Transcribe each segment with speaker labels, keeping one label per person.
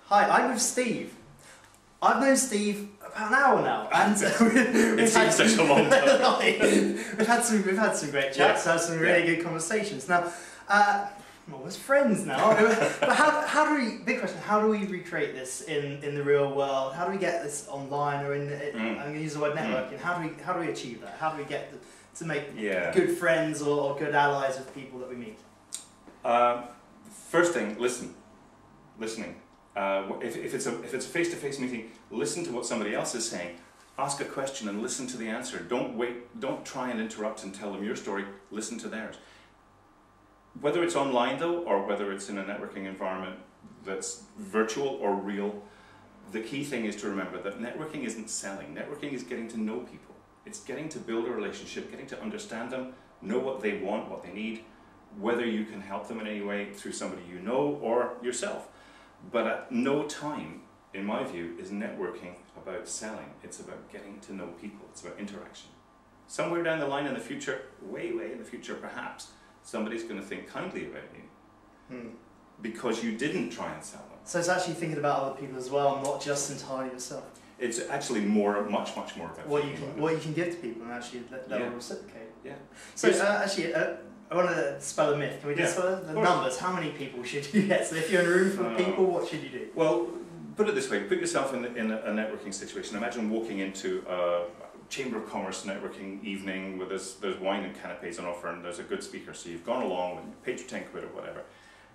Speaker 1: Hi, I'm with Steve. I've known Steve about an hour now, and
Speaker 2: it seems such a long time.
Speaker 1: we've had some great chats, had some really good conversations. Now, well, we're friends now. But how do we? Big question. How do we recreate this in the real world? How do we get this online or in? I'm going to use the word networking. How do we achieve that? How do we get to make good friends or good allies with people that we meet?
Speaker 2: First thing, listening. If it's a face-to-face meeting, listen to what somebody else is saying. Ask a question and listen to the answer. Don't wait. Don't try and interrupt and tell them your story. Listen to theirs. Whether it's online though, or whether it's in a networking environment that's virtual or real, the key thing is to remember that networking isn't selling. Networking is getting to know people. It's getting to build a relationship, getting to understand them, know what they want, what they need, whether you can help them in any way through somebody you know or yourself. But at no time, in my view, is networking about selling. It's about getting to know people. It's about interaction. Somewhere down the line in the future, way in the future perhaps, somebody's going to think kindly about you because you didn't try and sell them.
Speaker 1: So it's actually thinking about other people as well, not just entirely yourself.
Speaker 2: It's actually much more about
Speaker 1: what you can give to people and actually they'll reciprocate.
Speaker 2: Yeah.
Speaker 1: So actually, I want to spell a myth. Can we just spell the numbers? How many people should you get? So if you're in a room full of people, what should you do?
Speaker 2: Well, put it this way. Put yourself in a networking situation. Imagine walking into a Chamber of Commerce networking evening where there's wine and canapes on offer and there's a good speaker. So you've gone along and paid your 10 quid or whatever.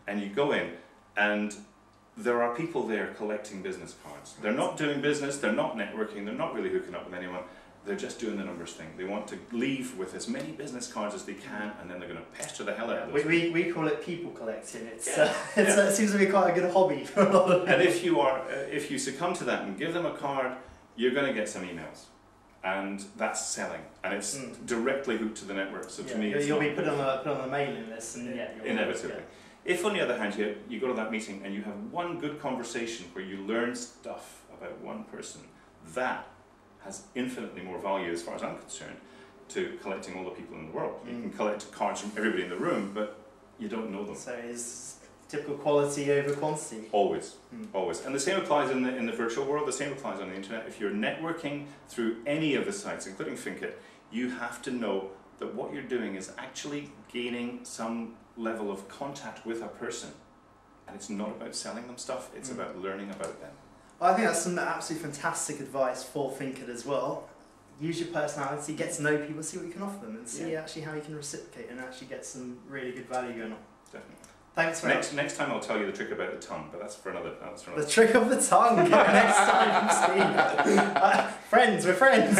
Speaker 2: And you go in and there are people there collecting business cards. They're not doing business, they're not networking, they're not really hooking up with anyone. They're just doing the numbers thing. They want to leave with as many business cards as they can, and then they're going to pester the hell out of those.
Speaker 1: We call it people collecting. It seems to be quite a good hobby for a lot of people.
Speaker 2: And if you succumb to that and give them a card, you're going to get some emails, and that's selling, and it's directly hooked to the network. So to me,
Speaker 1: you'll be put on the mailing list, and
Speaker 2: inevitably. If on the other hand you go to that meeting and you have one good conversation where you learn stuff about one person, that has infinitely more value as far as I'm concerned to collecting all the people in the world. You can collect cards from everybody in the room, but you don't know them.
Speaker 1: So it's typical quality over quantity.
Speaker 2: Always, always. And the same applies in the virtual world, the same applies on the internet. If you're networking through any of the sites, including Finkit, you have to know that what you're doing is actually gaining some level of contact with a person. And it's not about selling them stuff, it's about learning about them.
Speaker 1: I think that's some absolutely fantastic advice for Finkit as well. Use your personality, get to know people, see what you can offer them, and see actually how you can reciprocate and actually get some really good value going on.
Speaker 2: Definitely.
Speaker 1: Thanks very much.
Speaker 2: Next time I'll tell you the trick about the tongue, but that's for another.
Speaker 1: The trick of the tongue. Next time, Steve. Friends, we're friends.